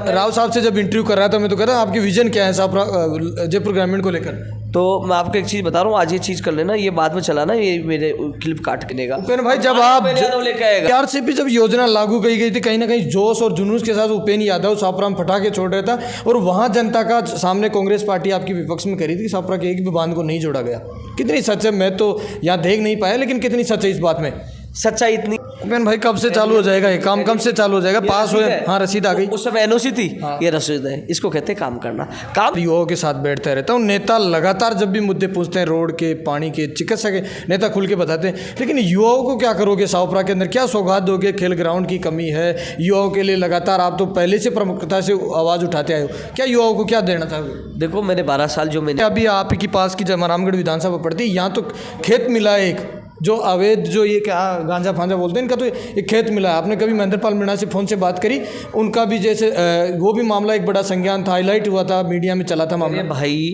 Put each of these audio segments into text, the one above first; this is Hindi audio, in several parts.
राव साहब से जब इंटरव्यू कर रहा था मैं तो कह रहा आपकी विजन क्या है साहब जयपुर ग्रामीण को लेकर। तो मैं आपको एक चीज़ बता रहा हूँ, आज ये चीज़ कर लेना, ये बाद में चलाना, ये मेरे क्लिप काट के देगा। उपेन भाई जब आप लेके आएगा आरसीपी जब योजना लागू की गई थी कहीं ना कहीं जोश और जुनूस के साथ उपेन यादव सापरा में पटाखे छोड़ रहा था और वहां जनता का सामने कांग्रेस पार्टी आपकी विपक्ष में करी थी कि सापरा के एक भी बांध को नहीं जोड़ा गया। कितनी सच है मैं तो यहाँ देख नहीं पाया, लेकिन कितनी सच है इस बात में? सच्चाई इतनी। उपेन भाई कब से चालू हो जाएगा ये काम, कब से चालू हो जाएगा? पास हुए? हाँ रसीद आ गई। उस समय एनओसी थी, ये रसीद है, इसको कहते हैं काम करना। काम युवाओं के साथ बैठता रहता हूँ, नेता लगातार जब भी मुद्दे पूछते हैं रोड के, पानी के, चिकित्सा के, नेता खुल के बताते हैं, लेकिन युवाओं को क्या करोगे? सावपरा के अंदर क्या सौगात दोगे? खेल ग्राउंड की कमी है युवाओं के लिए लगातार, आप तो पहले से प्रमुखता से आवाज़ उठाते आए हो, क्या युवाओं को क्या देना चाहोगे? देखो मैंने 12 साल जो मैंने अभी आप के पास की जब रामगढ़ विधानसभा पड़ती है यहाँ तो खेत मिला है एक, जो अवैध जो ये क्या गांजा फांजा बोलते हैं इनका, तो एक खेत मिला है। आपने कभी महेंद्रपाल मीणा से फ़ोन से बात करी? उनका भी जैसे वो भी मामला एक बड़ा संज्ञान था, हाईलाइट हुआ था, मीडिया में चला था मामला। भाई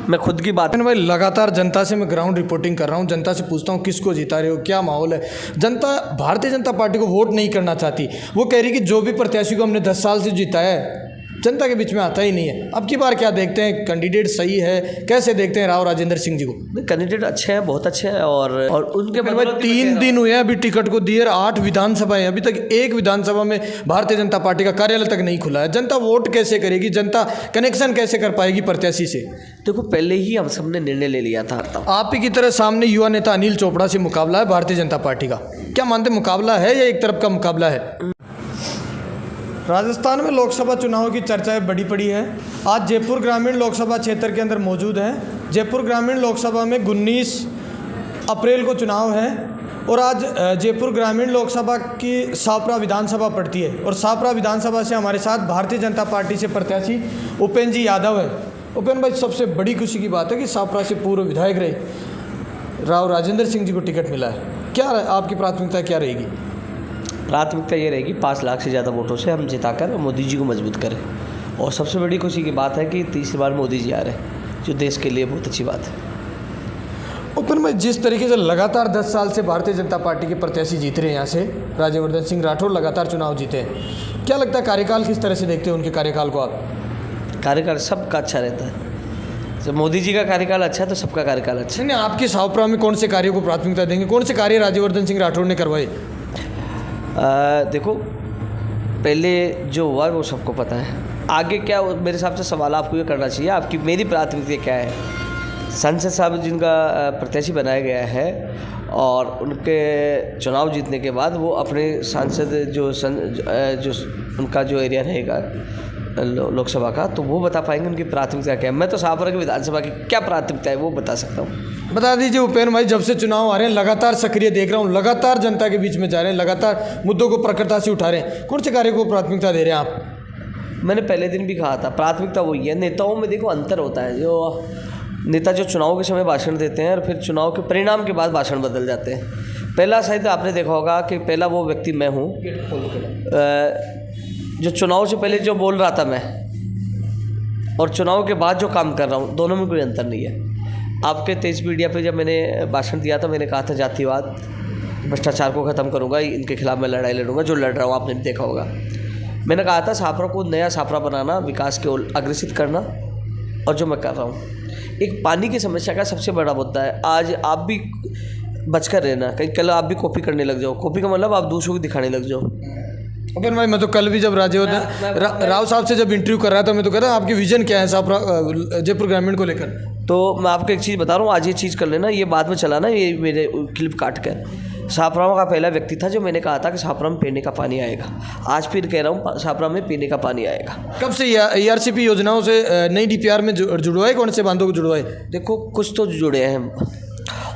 मैं खुद की बात भाई लगातार जनता से मैं ग्राउंड रिपोर्टिंग कर रहा हूँ, जनता से पूछता हूँ किसको जिता रहे हो, क्या माहौल है? जनता भारतीय जनता पार्टी को वोट नहीं करना चाहती, वो कह रही कि जो भी प्रत्याशी को हमने 10 साल से जिताया है जनता के बीच में आता ही नहीं है। अब की बार क्या देखते हैं, कैंडिडेट सही है? कैसे देखते हैं राव राजेंद्र सिंह जी को? कैंडिडेट अच्छे हैं, बहुत अच्छे हैं, और उनके भाई 3 दिन हुए हैं अभी टिकट को दिए, 8 विधानसभा है, अभी तक एक विधानसभा में भारतीय जनता पार्टी का कार्यालय तक नहीं खुला है। जनता वोट कैसे करेगी? जनता कनेक्शन कैसे कर पाएगी प्रत्याशी से? देखो पहले ही हम सबने निर्णय ले लिया था। आप ही की तरह सामने युवा नेता अनिल चोपड़ा से मुकाबला है भारतीय जनता पार्टी का, क्या मानते मुकाबला है या एक तरफ का मुकाबला है? राजस्थान में लोकसभा चुनाव की चर्चाएं बड़ी पड़ी है। आज जयपुर ग्रामीण लोकसभा क्षेत्र के अंदर मौजूद हैं। जयपुर ग्रामीण लोकसभा में 19 अप्रैल को चुनाव है और आज जयपुर ग्रामीण लोकसभा की सापरा विधानसभा पड़ती है और सापरा विधानसभा से हमारे साथ भारतीय जनता पार्टी से प्रत्याशी उपेन जी यादव है। उपेन भाई सबसे बड़ी खुशी की बात है कि सापरा से पूर्व विधायक रहे राव राजेंद्र सिंह जी को टिकट मिला है, क्या आपकी प्राथमिकता क्या रहेगी? प्राथमिकता ये रहेगी 5 लाख से ज़्यादा वोटों से हम जिताकर मोदी जी को मजबूत करें, और सबसे बड़ी खुशी की बात है कि तीसरी बार मोदी जी आ रहे हैं, जो देश के लिए बहुत अच्छी बात है। उपेन भाई जिस तरीके से लगातार 10 साल से भारतीय जनता पार्टी के प्रत्याशी जीत रहे हैं, यहाँ से राज्यवर्धन सिंह राठौर लगातार चुनाव जीते हैं, क्या लगता है कार्यकाल किस तरह से देखते हैं उनके कार्यकाल को आप? कार्यकाल सबका अच्छा रहता है, जब मोदी जी का कार्यकाल अच्छा है तो सबका कार्यकाल अच्छा है। नहीं, आपके सावपरा में कौन से कार्यों को प्राथमिकता देंगे? कौन से कार्य राज्यवर्धन सिंह राठौर ने करवाए? देखो पहले जो हुआ वो सबको पता है, आगे क्या मेरे हिसाब से सवाल आपको ये करना चाहिए, आपकी मेरी प्राथमिकता क्या है? संसद साहब जिनका प्रत्याशी बनाया गया है और उनके चुनाव जीतने के बाद वो अपने सांसद जो उनका जो एरिया रहेगा लोकसभा का, तो वो बता पाएंगे उनकी प्राथमिकता क्या है। मैं तो सापरा की विधानसभा की क्या प्राथमिकता है वो बता सकता हूँ। बता दीजिए उपेन भाई, जब से चुनाव आ रहे हैं लगातार सक्रिय देख रहा हूँ, लगातार जनता के बीच में जा रहे हैं, लगातार मुद्दों को प्रखरता से उठा रहे हैं, कौन से कार्य को प्राथमिकता दे रहे हैं आप? मैंने पहले दिन भी कहा था प्राथमिकता वही है। नेताओं में देखो अंतर होता है, जो नेता जो चुनाव के समय भाषण देते हैं और फिर चुनाव के परिणाम के बाद भाषण बदल जाते हैं। पहला शायद आपने देखा होगा कि पहला वो व्यक्ति मैं हूँ जो चुनाव से पहले जो बोल रहा था मैं, और चुनाव के बाद जो काम कर रहा हूँ, दोनों में कोई अंतर नहीं है। आपके तेज मीडिया पे जब मैंने भाषण दिया था मैंने कहा था जातिवाद भ्रष्टाचार को ख़त्म करूँगा, इनके खिलाफ मैं लड़ाई लड़ूंगा, जो लड़ रहा हूँ आपने भी देखा होगा। मैंने कहा था सापरा को नया सापरा बनाना, विकास के ओर अग्रसित करना, और जो मैं कर रहा हूँ। एक पानी की समस्या का सबसे बड़ा मुद्दा है, आज आप भी बचकर रहना, कहीं कल आप भी कॉपी करने लग जाओ, कॉपी का मतलब आप दूसरों को दिखाने लग जाओ। उपेन भाई मैं तो कल भी जब राज्यवर्धन राव साहब से जब इंटरव्यू कर रहा था मैं तो कह रहा आपकी विजन क्या है सापरा जयपुर ग्रामीण को लेकर? तो मैं आपको एक चीज़ बता रहा हूँ, आज ये चीज़ कर लेना, ये बाद में चलाना, ये मेरे क्लिप काट कर। सापरा का पहला व्यक्ति था जो मैंने कहा था कि सापरा में पीने का पानी आएगा, आज फिर कह रहा हूँ सापरा में पीने का पानी आएगा। कब से ERCP योजनाओं से नई DPR में जुड़वाए, कौन से बांधों को जुड़वाए? देखो कुछ तो जुड़े हैं,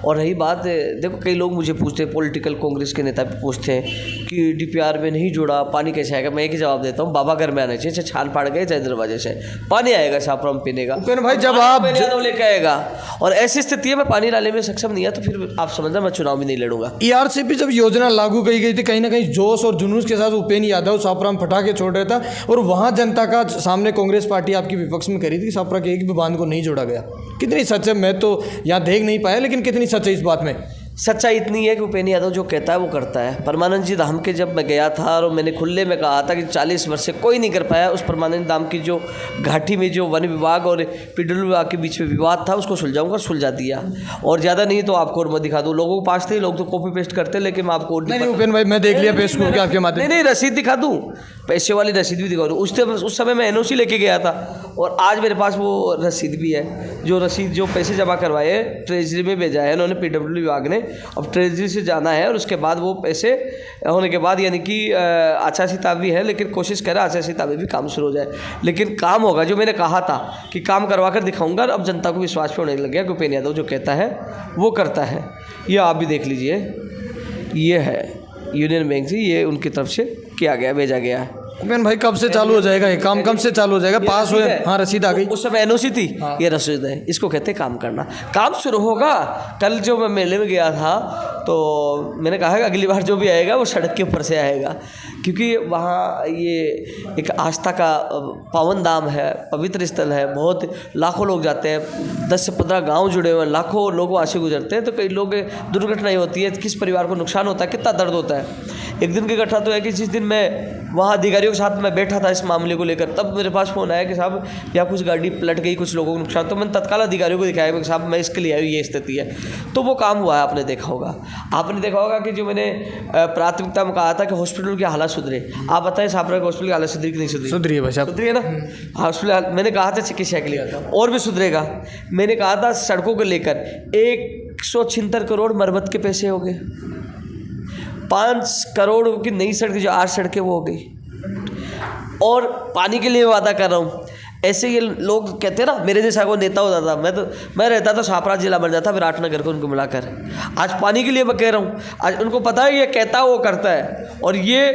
और रही बात देखो कई लोग मुझे पूछते हैं, पॉलिटिकल कांग्रेस के नेता भी पूछते हैं कि DPR में नहीं जुड़ा, पानी कैसे आएगा? मैं एक ही जवाब देता हूँ, बाबा घर में आना चाहिए, छान फाड़ गए चाहे दरवाजे से पानी आएगा सापरा में पीने का। उपेन भाई जब आप लेके आएगा, और ऐसी स्थिति है मैं पानी लाने में सक्षम नहीं है, तो फिर आप समझना मैं चुनाव भी नहीं लड़ूंगा। ERCP जब योजना लागू की गई थी कहीं ना कहीं जोश और जुनूस के साथ उपेन यादव सापरा में पटाखे छोड़ रहा था और वहाँ जनता का सामने कांग्रेस पार्टी आपकी विपक्ष में करी थी कि सापरा के एक भी बांध को नहीं जोड़ा गया। कितनी सच है मैं तो यहाँ देख नहीं पाया, लेकिन कितनी सच है इस बात में? सच्चाई इतनी है कि उपेंद्र यादव जो कहता है वो करता है। परमानंद जी धाम के जब मैं गया था और मैंने खुले में कहा था कि 40 वर्ष से कोई नहीं कर पाया, उस परमानंद धाम की जो घाटी में जो वन विभाग और पीडब्ल्यू विभाग के बीच में विवाद था उसको सुलझाऊंगा, सुलझा दिया। और ज़्यादा नहीं तो आपको और मैं दिखा दूँ, लोगों के पास थे, लोग तो कॉपी पेस्ट करते, लेकिन मैं आपको नहीं उपेंद्र भाई मैं देख लिया पेस्ट को आपके माध्यम। नहीं रसीद दिखा दूँ, पैसे वाली रसीद भी दिखा दूँ। उस समय मैं NOC लेके गया था और आज मेरे पास वो रसीद भी है, जो रसीद जो पैसे जमा करवाए ट्रेजरी में भेजा है उन्होंने पीडब्ल्यू विभाग ने। अब ट्रेजरी से जाना है और उसके बाद वो पैसे होने के बाद यानी कि आचार संहिता भी है, लेकिन कोशिश करें आचार संहिता में भी काम शुरू हो जाए। लेकिन काम होगा, जो मैंने कहा था कि काम करवा कर दिखाऊंगा। अब जनता को विश्वास पे होने लग गया कि उपेंद्र यादव जो कहता है वो करता है। ये आप भी देख लीजिए, ये है यूनियन बैंक से, ये उनकी तरफ से किया गया, भेजा गया है। उपेंद्र भाई कब से चालू हो जाएगा ये काम, कब से चालू हो जाएगा? पास हुए? हाँ रसीद आ गई। उस समय NOC थी, ये रसीद है, इसको कहते हैं काम करना। काम शुरू होगा। कल जो मैं मेले में गया था तो मैंने कहा कि अगली बार जो भी आएगा वो सड़क के ऊपर से आएगा, क्योंकि वहाँ ये एक आस्था का पावन धाम है, पवित्र स्थल है। बहुत लाखों लोग जाते हैं, 10 से 15 गांव जुड़े हुए हैं, लाखों लोग वहाँ से गुजरते हैं। तो कई लोग दुर्घटनाएं होती है, किस परिवार को नुकसान होता है, कितना दर्द होता है। एक दिन की घटना तो है कि जिस दिन मैं वहाँ अधिकारियों के साथ मैं बैठा था इस मामले को लेकर, तब मेरे पास फ़ोन आया कि साहब यहाँ कुछ गाड़ी पलट गई, कुछ लोगों को नुकसान। तो मैंने तत्काल अधिकारियों को दिखाया कि साहब मैं इसके लिए आया हूँ, ये स्थिति है। तो वो काम हुआ है। आपने देखा होगा कि जो मैंने प्राथमिकता में कहा था कि हॉस्पिटल की हालत सुधरे। आप बताएं छापरा के हॉस्पिटल की हालत सुधरी कि नहीं सुधरी? सुधरी है भाई साहब, सुधरी है ना। हॉस्पिटल मैंने कहा था चिकित्सा के लिए और भी सुधरेगा। मैंने कहा था सड़कों को लेकर 176 करोड़ मरम्मत के पैसे हो गए, 5 करोड़ की नई सड़क, जो 8 सड़कें वो हो गई। और पानी के लिए वादा कर रहा हूँ। ऐसे ये लोग कहते हैं ना, मेरे जैसा कोई नेता होता था, मैं रहता था छापरा जिला बन जाता विराटनगर को उनको मिलाकर। आज पानी के लिए मैं कह रहा हूँ, आज उनको पता है ये कहता वो करता है। और ये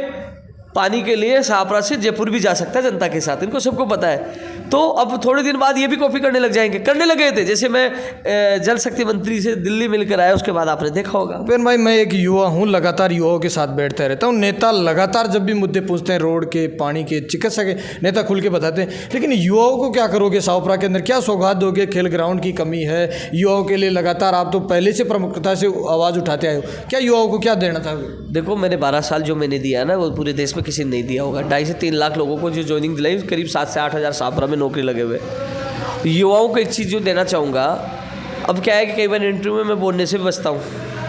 पानी के लिए छापरा से जयपुर भी जा सकता है जनता के साथ, इनको सबको पता है। तो अब थोड़े दिन बाद ये भी कॉपी करने लग जाएंगे, करने लगे थे। जैसे मैं जल शक्ति मंत्री से दिल्ली मिलकर आया, उसके बाद आपने देखा होगा। उपेंद्र भाई मैं एक युवा हूँ, लगातार युवाओं के साथ बैठता रहता हूँ। नेता लगातार जब भी मुद्दे पूछते हैं, रोड के, पानी के, चिकित्सा के, नेता खुल के बताते हैं। लेकिन युवाओं को क्या करोगे? शाहपुरा के अंदर क्या सौगात दोगे? खेल ग्राउंड की कमी है युवाओं के लिए, लगातार आप तो पहले से प्रमुखता से आवाज़ उठाते आए हो, क्या युवाओं को क्या देना चाहोगे? देखो मैंने 12 साल जो मैंने दिया ना, वो पूरे देश में किसी ने नहीं दिया होगा। 2.5 से 3 लाख लोगों को जो ज्वाइनिंग दिलाई, करीब 7 से 8 हज़ार छापरा में नौकरी लगे हुए। युवाओं को एक चीज़ जो देना चाहूँगा, अब क्या है कि कई बार इंटरव्यू में मैं बोलने से भी बचता हूँ।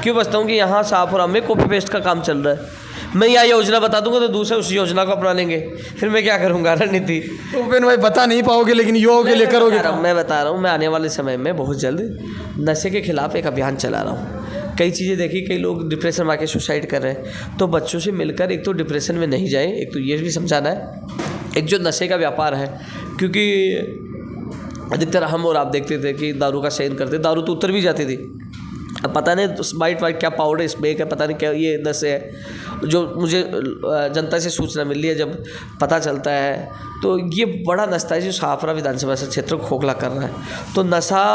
क्यों बचता हूँ? कि यहाँ शाहपुरा में कॉपी पेस्ट का काम चल रहा है। मैं यहाँ योजना बता दूंगा तो दूसरे उस योजना को अपना लेंगे, फिर मैं क्या करूँगा? रणनीति तो उपेंद्र भाई बता नहीं पाओगे, लेकिन युवाओं के लिए करोगे। मैं बता रहा हूँ, मैं आने वाले समय में बहुत जल्द नशे के खिलाफ एक अभियान चला रहा हूँ। कई चीज़ें देखी, कई लोग डिप्रेशन में आके सुसाइड कर रहे हैं, तो बच्चों से मिलकर एक तो डिप्रेशन में नहीं जाए, एक तो ये भी समझाना है। एक जो नशे का व्यापार है, क्योंकि अधिकतर हम और आप देखते थे कि दारू का सेवन करते, दारू तो उतर भी जाती थी। अब पता नहीं वाइट क्या पाउडर इसमें है, पता नहीं क्या ये नशे है। जो मुझे जनता से सूचना मिली है, जब पता चलता है तो ये बड़ा नशा है जो शाहपुरा विधानसभा क्षेत्र को खोखला कर रहा है। तो नशा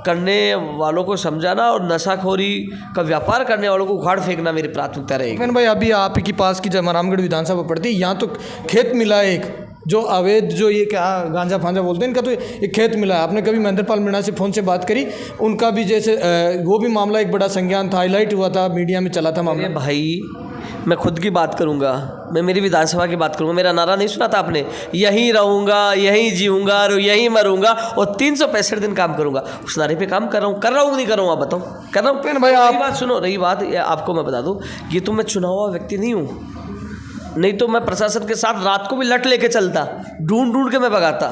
करने वालों को समझाना और नशाखोरी का व्यापार करने वालों को उखाड़ फेंकना मेरी प्राथमिकता रहेगी। उपेंद्र भाई अभी आप ही के पास की जब रामगढ़ विधानसभा पड़ती है, यहाँ तो खेत मिला है एक, जो अवैध जो ये क्या गांजा फांजा बोलते हैं, इनका तो एक खेत मिला है। आपने कभी महेंद्रपाल मीणा से फ़ोन से बात करी? उनका भी जैसे वो भी मामला एक बड़ा संज्ञान था, हाईलाइट हुआ था, मीडिया में चला था मामला। भाई मैं खुद की बात करूंगा, मैं मेरी विधानसभा की बात करूंगा। मेरा नारा नहीं सुना था आपने? यहीं रहूंगा, यहीं जीऊंगा और यहीं मरूंगा और 365 दिन काम करूंगा। उस नारे पे काम कर रहा हूँ नहीं कर रहा हूँ? आप बताओ। कर रहा हूँ भाई। आप बात सुनो, रही बात आपको मैं बता दूँ, ये तो मैं चुना हुआ व्यक्ति नहीं हूँ, नहीं तो मैं प्रशासन के साथ रात को भी लट लेके चलता, ढूंढ के मैं भगाता।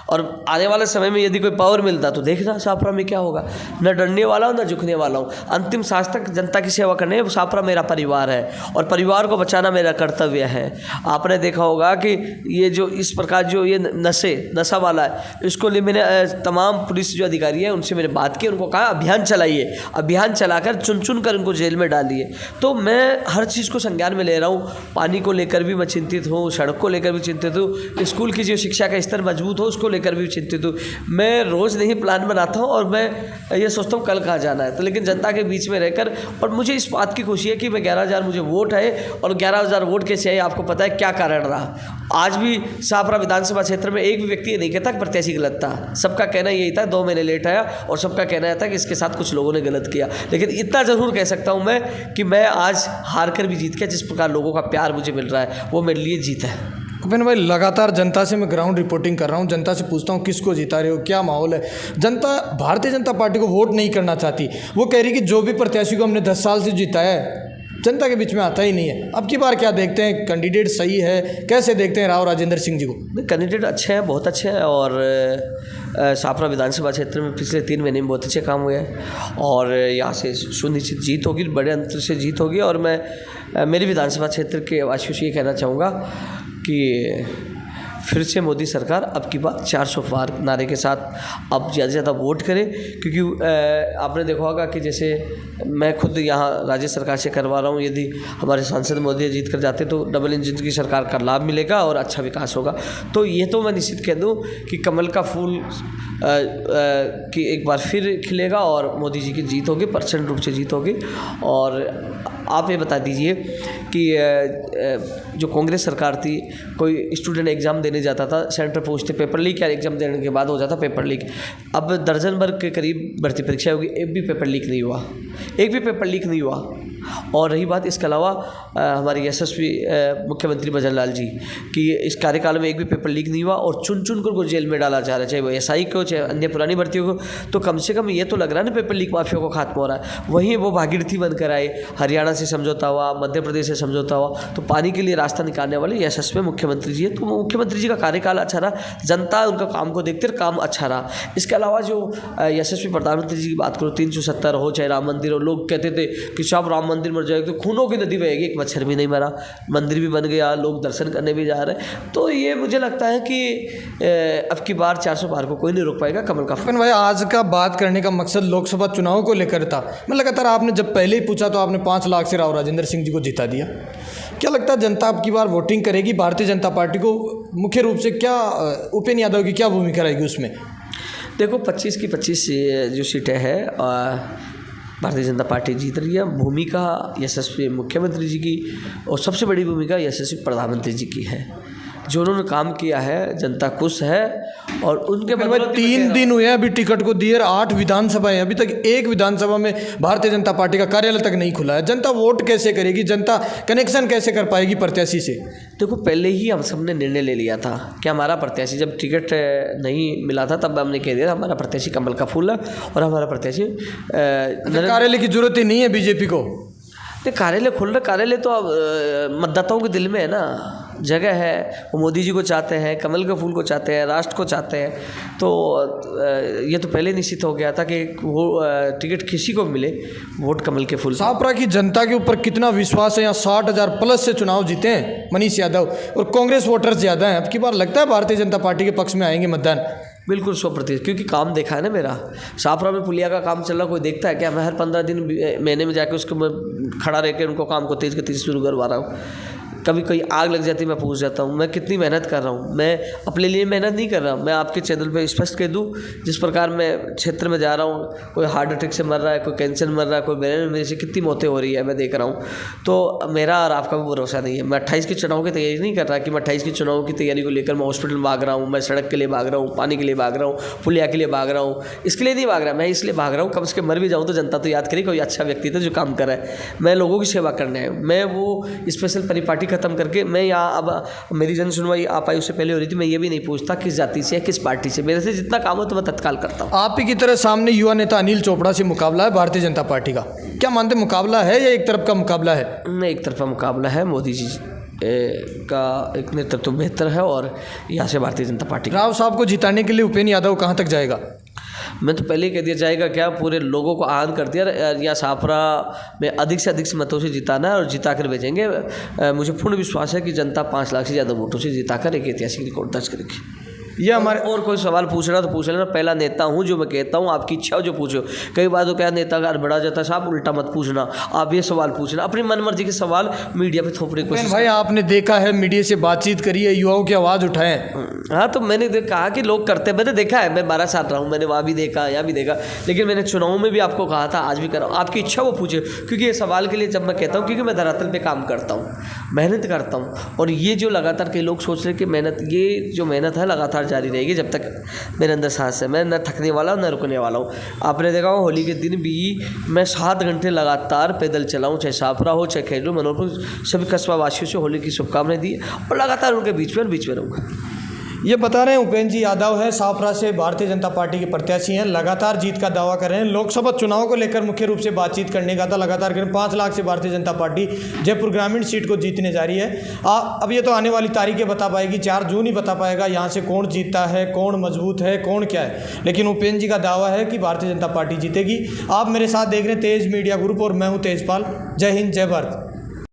और आने वाले समय में यदि कोई पावर मिलता तो देखना शाहपुरा में क्या होगा। न डरने वाला हूँ न झुकने वाला हूँ, अंतिम सांस तक जनता की सेवा करने। शाहपुरा मेरा परिवार है और परिवार को बचाना मेरा कर्तव्य है। आपने देखा होगा कि ये जो इस प्रकार जो ये नशा वाला है, इसको लिए मैंने तमाम पुलिस जो अधिकारी हैं उनसे मैंने बात की, उनको कहा अभियान चलाइए। अभियान चलाकर चुन कर उनको जेल में डालिए। तो मैं हर चीज़ को संज्ञान में ले रहा हूँ। पानी को लेकर लेकर भी मैं चिंतित हूँ, सड़क को लेकर भी चिंतित हूँ, स्कूल की जो शिक्षा का स्तर मजबूत हो उसको लेकर भी चिंतित हूँ। मैं रोज़ नहीं प्लान बनाता हूँ और मैं ये सोचता हूँ कल कहाँ जाना है, तो लेकिन जनता के बीच में रहकर, और मुझे इस बात की खुशी है कि मैं 11,000 मुझे वोट आए, और 11,000 वोट कैसे आए आपको पता है क्या कारण रहा। आज भी शाहपुरा विधानसभा क्षेत्र में एक भी व्यक्ति ये नहीं कहता कि प्रत्याशी गलत था, सबका कहना यही था 2 महीने लेट आया, और सबका कहना यह था कि इसके साथ कुछ लोगों ने गलत किया। लेकिन इतना ज़रूर कह सकता हूँ मैं कि मैं आज हार कर भी जीत गया। जिस प्रकार लोगों का प्यार मुझे मिल रहा है वो मेरे लिए जीत है। उपेंद्र भाई, लगातार जनता से मैं ग्राउंड रिपोर्टिंग कर रहा हूँ, जनता से पूछता हूँ किसको जिता रहे हो, क्या माहौल है। जनता भारतीय जनता पार्टी को वोट नहीं करना चाहती, वो कह रही कि जो भी प्रत्याशी को हमने 10 साल से जिताया है जनता के बीच में आता ही नहीं है। अब की बार क्या देखते हैं, कैंडिडेट सही है, कैसे देखते हैं राव राजेंद्र सिंह जी को? कैंडिडेट अच्छे हैं, बहुत अच्छे हैं, और शाहपुरा विधानसभा क्षेत्र में पिछले 3 महीने में बहुत अच्छे काम हुए हैं, और यहाँ से सुनिश्चित जीत होगी, बड़े अंतर से जीत होगी। और मैं मेरी विधानसभा क्षेत्र के वासियों से ये कहना चाहूँगा कि फिर से मोदी सरकार अब की बार 400 पार नारे के साथ अब ज़्यादा से ज़्यादा वोट करें, क्योंकि आपने देखा होगा कि जैसे मैं खुद यहाँ राज्य सरकार से करवा रहा हूँ, यदि हमारे सांसद मोदी जीत कर जाते तो डबल इंजन की सरकार का लाभ मिलेगा और अच्छा विकास होगा। तो ये तो मैं निश्चित कह दूँ कि कमल का फूल कि एक बार फिर खिलेगा और मोदी जी की जीत होगी, % रूप से जीत होगी। और आप ये बता दीजिए कि जो कांग्रेस सरकार थी, कोई स्टूडेंट एग्ज़ाम देने जाता था, सेंटर पहुँचते पेपर लीक, या एग्ज़ाम देने के बाद हो जाता पेपर लीक। अब दर्जन भर के करीब भर्ती परीक्षा होगी, एक भी पेपर लीक नहीं हुआ, एक भी पेपर लीक नहीं हुआ। और रही बात इसके अलावा हमारे यशस्वी मुख्यमंत्री भजन लाल जी कि इस कार्यकाल में एक भी पेपर लीक नहीं हुआ, और चुन चुन कर को जेल में डाला जा रहा है, चाहे वो एसआई को चाहे अन्य पुरानी भर्तियों को। तो कम से कम ये तो लग रहा है ना पेपर लीक माफिया को खात्मा हो रहा है। वहीं वो भागीरथी बनकर आए, हरियाणा से समझौता हुआ, मध्य प्रदेश से समझौता हुआ, तो पानी के लिए रास्ता निकालने वाले यशस्वी मुख्यमंत्री जी है। तो मुख्यमंत्री जी का कार्यकाल अच्छा रहा, जनता उनका काम को देखते काम अच्छा रहा। इसके अलावा जो यशस्वी प्रधानमंत्री जी की बात करो, 370 हो चाहे राम मंदिर हो, लोग कहते थे कि साहब राम मंदिर मर जाएगी तो खूनों की नदी बहेगी, एक मच्छर भी नहीं मरा, मंदिर भी बन गया, लोग दर्शन करने भी जा रहे हैं। तो ये मुझे लगता है कि अब की बार 400 पार को कोई नहीं रोक पाएगा कमल का। भाई, आज का बात करने का मकसद लोकसभा चुनाव को लेकर था। मैं लगातार आपने जब पहले ही पूछा तो आपने 5 लाख से राव राजेंद्र सिंह जी को जिता दिया। क्या लगता है जनता अब की बार वोटिंग करेगी भारतीय जनता पार्टी को? मुख्य रूप से क्या उपेंद्र यादव की क्या भूमिका रहेगी उसमें? देखो 25 की 25 जो सीटें हैं भारतीय जनता पार्टी जीत रही है। भूमिका यशस्वी मुख्यमंत्री जी की और सबसे बड़ी भूमिका यशस्वी प्रधानमंत्री जी की है। जो उन्होंने काम किया है जनता खुश है, और उनके 3 दिन हुए अभी टिकट को दिए, 8 विधानसभाएं, अभी तक एक विधानसभा में भारतीय जनता पार्टी का कार्यालय तक नहीं खुला है। जनता वोट कैसे करेगी, जनता कनेक्शन कैसे कर पाएगी प्रत्याशी से? देखो पहले ही हम सबने निर्णय ले लिया था कि हमारा प्रत्याशी, जब टिकट नहीं मिला था तब हमने कह दिया था हमारा प्रत्याशी कमल का फूल है, और हमारा प्रत्याशी कार्यालय की जरूरत ही नहीं है बीजेपी को। कार्यालय खुल रहा, कार्यालय तो अब मतदाताओं के दिल में है ना, जगह है। वो मोदी जी को चाहते हैं, कमल के फूल को चाहते हैं, राष्ट्र को चाहते हैं। तो ये तो पहले निश्चित हो गया था कि वो टिकट किसी को मिले, वोट कमल के फूल। शाहपुरा की जनता के ऊपर कितना विश्वास है? यहाँ 60,000 प्लस से चुनाव जीते हैं मनीष यादव, और कांग्रेस वोटर्स ज़्यादा हैं। अब की बार लगता है भारतीय जनता पार्टी के पक्ष में आएंगे मतदान? बिल्कुल 100%, क्योंकि काम देखा है ना मेरा। शाहपुरा में पुलिया का काम चल रहा, कोई देखता है क्या? मैं हर 15 दिन महीने में जाके उसको मैं खड़ा रह कर उनको काम को तेज़ गति से शुरू करवा रहा हूँ। कभी कोई आग लग जाती है मैं पूछ जाता हूँ। मैं कितनी मेहनत कर रहा हूँ, मैं अपने लिए मेहनत नहीं कर रहा। मैं आपके चैनल पे स्पष्ट कह दूँ, जिस प्रकार मैं क्षेत्र में जा रहा हूँ, कोई हार्ट अटैक से मर रहा है, कोई कैंसर मर रहा है, कोई मेरे से कितनी मौतें हो रही है मैं देख रहा हूँ। तो मेरा और आपका भी भरोसा नहीं है। मैं 28 के चुनाव की तैयारी नहीं कर रहा कि मैं 28 के चुनाव की तैयारी को लेकर मैं हॉस्पिटल भाग रहा हूँ, मैं सड़क के लिए भाग रहा हूँ, पानी के लिए भाग रहा हूँ, पुलिया के लिए भाग रहा हूँ। इसके लिए नहीं भाग रहा, मैं इसलिए भाग रहा हूँ कम से कम मर भी जाऊँ तो जनता तो याद करेगी कोई अच्छा व्यक्ति था जो काम कर रहा है। मैं लोगों की सेवा करने है। मैं वो स्पेशल परिपाटी खत्म करके मैं अब मेरी जन सुनवाई आप आई उससे पहले हो रही थी, मैं ये भी नहीं पूछता किस जाति से है, किस पार्टी से। मेरे से जितना काम हो तो मैं तत्काल करता हूँ। आप ही की तरह सामने युवा नेता अनिल चोपड़ा से मुकाबला है भारतीय जनता पार्टी का, क्या मानते मुकाबला है या एक तरफ का मुकाबला है? नहीं, एक तरफा मुकाबला है। मोदी जी का एक नेतृत्व बेहतर है और यहाँ से भारतीय जनता पार्टी। राव साहब को जिताने के लिए उपेंद्र यादव कहाँ तक जाएगा? मैं तो पहले ही कह दिया जाएगा, क्या पूरे लोगों को आह्वान कर दिया या शाहपुरा में अधिक से अधिक मतों से जिताना है और जिता कर भेजेंगे। मुझे पूर्ण विश्वास है कि जनता 5 लाख से ज़्यादा वोटों से जिताकर एक ऐतिहासिक रिकॉर्ड दर्ज करेगी। ये हमारे और कोई सवाल पूछना तो पूछ लेना, पहला नेता हूँ जो मैं कहता हूँ, आपकी इच्छा हो जो पूछो। कई बार तो क्या नेता का बड़ा जाता है, साहब उल्टा मत पूछना, आप ये सवाल पूछना, अपनी मनमर्जी के सवाल मीडिया पे थोपने की कोशिश। भाई आपने देखा है, मीडिया से बातचीत करी है, युवाओं की आवाज़ उठाएं। हाँ, तो मैंने कहा कि लोग करते हैं, मैंने देखा है, मैं 12 साल रहा हूँ, मैंने वहाँ भी देखा, यहाँ भी देखा, लेकिन मैंने चुनाव में भी आपको कहा था, आज भी कर रहा हूँ, आपकी इच्छा वो पूछे। क्योंकि ये सवाल के लिए जब मैं कहता हूँ, क्योंकि मैं धरातल पे काम करता हूँ, मेहनत करता हूँ, और ये जो लगातार कई लोग सोच रहे हैं कि मेहनत, ये जो मेहनत है लगातार जारी रहेगी जब तक मेरे अंदर सांस है। मैं न थकने वाला हूँ न रुकने वाला हूँ। आपने देखा हो होली के दिन भी मैं 7 घंटे लगातार पैदल चलाऊँ, चाहे साफरा हो चाहे खेलूँ, मनोरपुर सभी कस्बा वासियों से होली की शुभकामनाएं दी और लगातार उनके बीच में रहूँगा। ये बता रहे हैं उपेंद्र जी यादव है, साफरा से भारतीय जनता पार्टी के प्रत्याशी हैं, लगातार जीत का दावा कर रहे हैं। लोकसभा चुनाव को लेकर मुख्य रूप से बातचीत करने का था, लगातार करें 5 लाख से भारतीय जनता पार्टी जयपुर ग्रामीण सीट को जीतने जा रही है। अब ये तो आने वाली तारीखें बता पाएगी, 4 जून ही बता पाएगा यहाँ से कौन जीतता है, कौन मजबूत है, कौन क्या है। लेकिन उपेंद्र जी का दावा है कि भारतीय जनता पार्टी जीतेगी। आप मेरे साथ देख रहे हैं तेज मीडिया ग्रुप और मैं हूँ तेजपाल। जय हिंद, जय भारत।